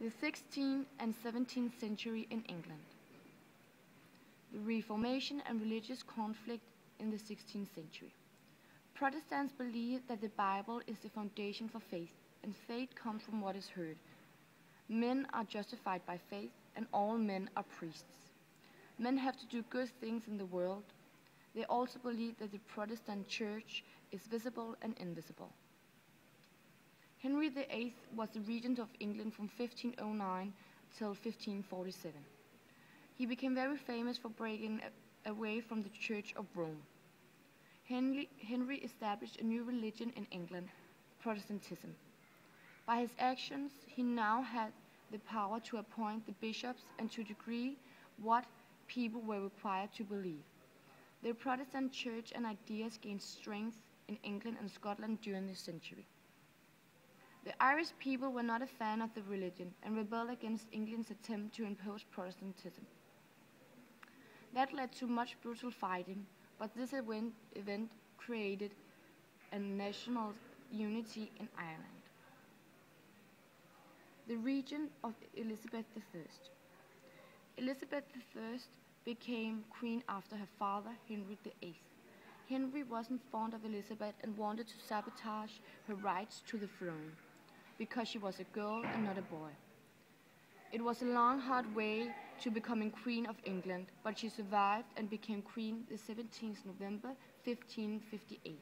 The 16th and 17th century in England. The Reformation and religious conflict in the 16th century. Protestants believe that the Bible is the foundation for faith, and faith comes from what is heard. Men are justified by faith, and all men are priests. Men have to do good things in the world. They also believe that the Protestant Church is visible and invisible. Henry VIII was the regent of England from 1509 till 1547. He became very famous for breaking away from the Church of Rome. Henry established a new religion in England, Protestantism. By his actions, he now had the power to appoint the bishops and to decree what people were required to believe. The Protestant Church and ideas gained strength in England and Scotland during this century. The Irish people were not a fan of the religion and rebelled against England's attempt to impose Protestantism. That led to much brutal fighting, but this event created a national unity in Ireland. The reign of Elizabeth I. Elizabeth I became queen after her father, Henry VIII. Henry wasn't fond of Elizabeth and wanted to sabotage her rights to the throne, because she was a girl and not a boy. It was a long, hard way to becoming Queen of England, but she survived and became Queen the 17th November 1558.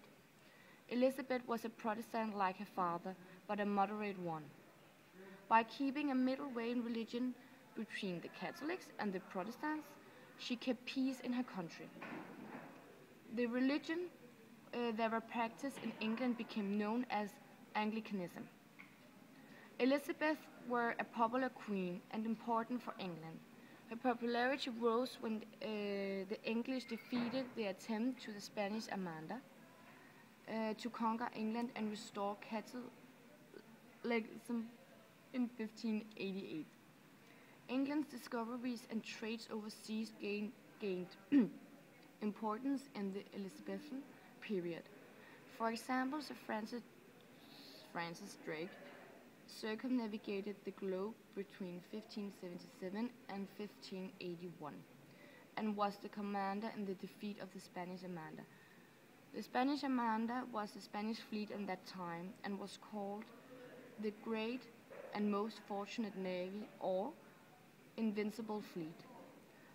Elizabeth was a Protestant like her father, but a moderate one. By keeping a middle way in religion between the Catholics and the Protestants, she kept peace in her country. The religion that were practiced in England became known as Anglicanism. Elizabeth was a popular queen and important for England. Her popularity rose when the English defeated the attempt to the Spanish Armada to conquer England and restore Catholicism in 1588. England's discoveries and trades overseas gained importance in the Elizabethan period. For example, Sir Francis Drake circumnavigated the globe between 1577 and 1581 and was the commander in the defeat of the Spanish Armada. The Spanish Armada was the Spanish fleet in that time and was called the Great and Most Fortunate Navy, or Invincible Fleet.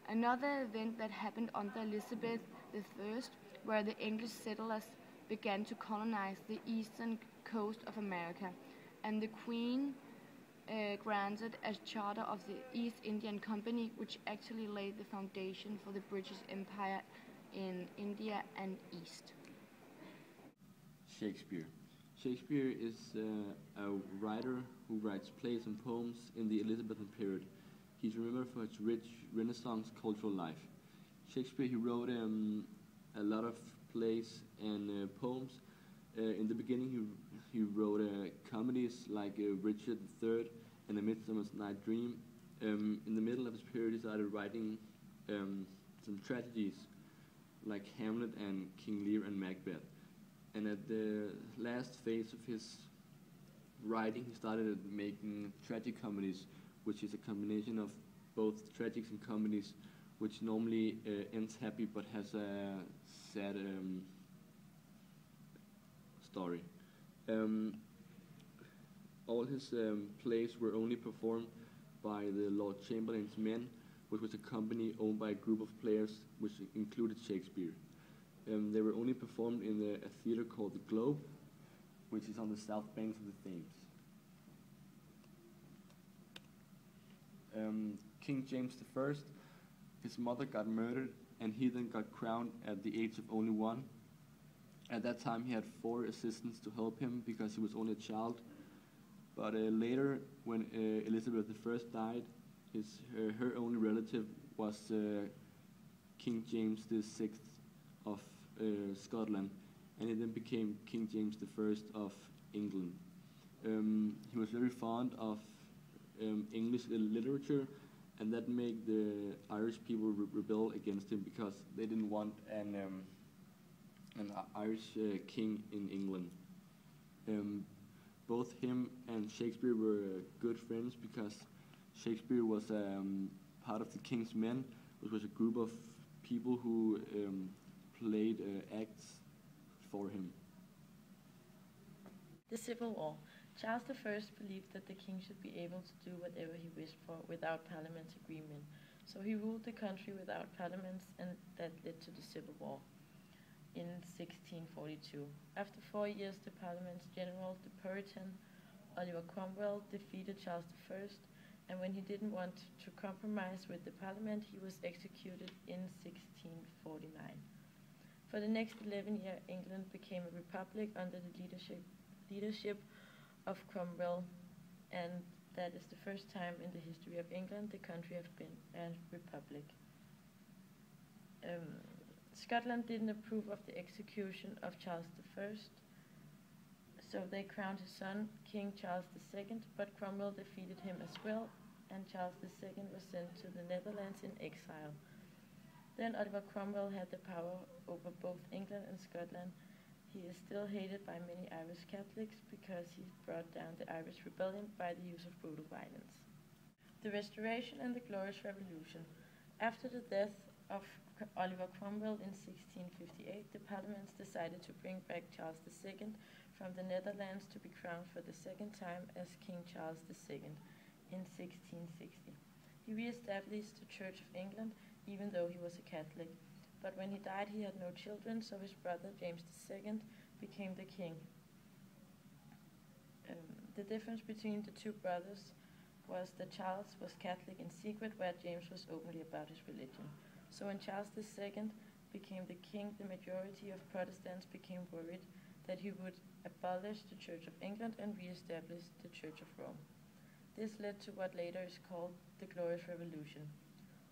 Another event that happened under Elizabeth I, where the English settlers began to colonize the eastern coast of America, and the Queen granted a charter of the East Indian Company, which actually laid the foundation for the British Empire in India and East. Shakespeare. Shakespeare is a writer who writes plays and poems in the Elizabethan period. He's remembered for his rich Renaissance cultural life. Shakespeare, he wrote a lot of plays and poems. In the beginning, he wrote comedies like Richard III and A Midsummer Night's Dream. In the middle of his period, he started writing some tragedies like Hamlet and King Lear and Macbeth. And at the last phase of his writing, he started making tragic comedies, which is a combination of both tragics and comedies, which normally ends happy but has a sad story. All his plays were only performed by the Lord Chamberlain's Men, which was a company owned by a group of players, which included Shakespeare. They were only performed in a theater called the Globe, which is on the south banks of the Thames. King James I, his mother got murdered, and he then got crowned at the age of only 1. At that time, he had 4 assistants to help him because he was only a child. But later, when Elizabeth I died, her only relative was King James VI of Scotland, and he then became King James I of England. He was very fond of English literature, and that made the Irish people rebel against him because they didn't want an Irish king in England. both him and Shakespeare were good friends because Shakespeare was part of the King's Men, which was a group of people who played acts for him. The Civil War. Charles I believed that the king should be able to do whatever he wished for without Parliament's agreement, so he ruled the country without parliaments, and that led to the Civil War in 1642. After 4 years, the Parliament's general, the Puritan Oliver Cromwell, defeated Charles I, and when he didn't want to compromise with the Parliament, he was executed in 1649. For the next 11 years, England became a republic under the leadership of Cromwell, and that is the first time in the history of England the country has been a republic. Scotland didn't approve of the execution of Charles I, so they crowned his son, King Charles II, but Cromwell defeated him as well, and Charles II was sent to the Netherlands in exile. Then Oliver Cromwell had the power over both England and Scotland. He is still hated by many Irish Catholics because he brought down the Irish Rebellion by the use of brutal violence. The Restoration and the Glorious Revolution. After the death of Oliver Cromwell in 1658, the Parliament decided to bring back Charles II from the Netherlands to be crowned for the second time as King Charles II in 1660. He re-established the Church of England, even though he was a Catholic. But when he died, he had no children, so his brother James II became the king. The difference between the two brothers was that Charles was Catholic in secret, where James was openly about his religion. So when Charles II became the king, the majority of Protestants became worried that he would abolish the Church of England and re-establish the Church of Rome. This led to what later is called the Glorious Revolution.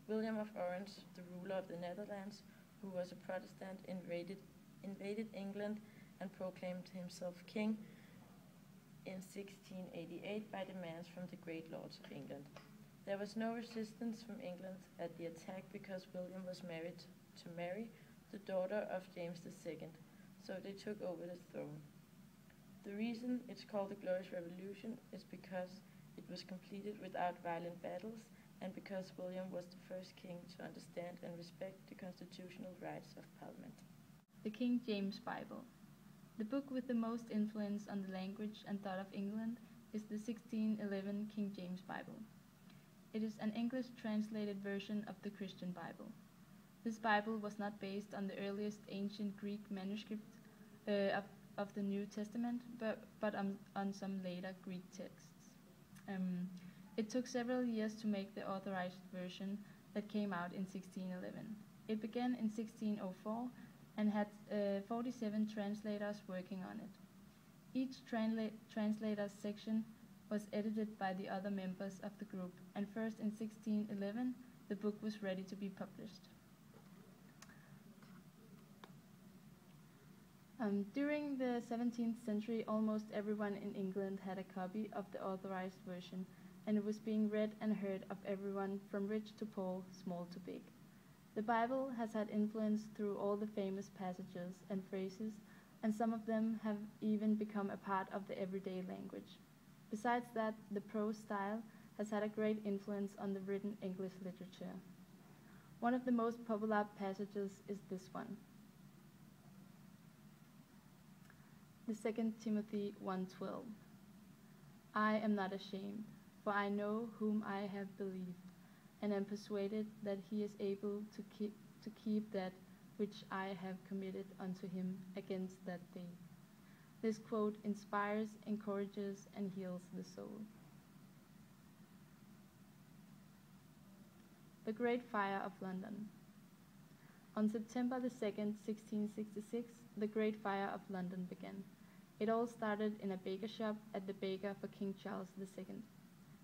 William of Orange, the ruler of the Netherlands, who was a Protestant, invaded England and proclaimed himself king in 1688 by demands from the great lords of England. There was no resistance from England at the attack because William was married to Mary, the daughter of James II, so they took over the throne. The reason it's called the Glorious Revolution is because it was completed without violent battles, and because William was the first king to understand and respect the constitutional rights of Parliament. The King James Bible. The book with the most influence on the language and thought of England is the 1611 King James Bible. It is an English translated version of the Christian Bible. This Bible was not based on the earliest ancient Greek manuscript of the New Testament, but on some later Greek texts. It took several years to make the authorized version that came out in 1611. It began in 1604 and had 47 translators working on it. Each translator's section was edited by the other members of the group, and first in 1611 the book was ready to be published. During the 17th century, almost everyone in England had a copy of the authorized version, and it was being read and heard of everyone from rich to poor, small to big. The Bible has had influence through all the famous passages and phrases, and some of them have even become a part of the everyday language. Besides that, the prose style has had a great influence on the written English literature. One of the most popular passages is this one. The 2 Timothy 1:12. I am not ashamed, for I know whom I have believed, and am persuaded that he is able to keep that which I have committed unto him against that day. This quote inspires, encourages, and heals the soul. The Great Fire of London. On September the 2nd, 1666, the Great Fire of London began. It all started in a baker shop at the baker for King Charles II.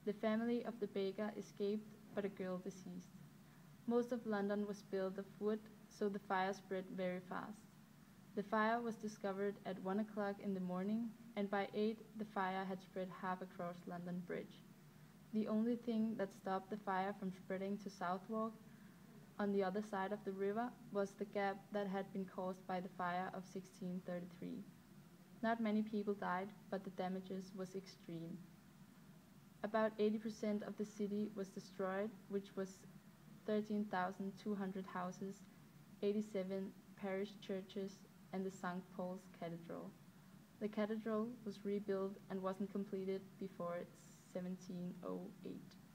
The family of the baker escaped, but a girl deceased. Most of London was built of wood, so the fire spread very fast. The fire was discovered at 1 o'clock in the morning, and by 8 the fire had spread half across London Bridge. The only thing that stopped the fire from spreading to Southwark, on the other side of the river, was the gap that had been caused by the fire of 1633. Not many people died, but the damages was extreme. About 80% of the city was destroyed, which was 13,200 houses, 87 parish churches, and the St. Paul's Cathedral. The cathedral was rebuilt and wasn't completed before 1708.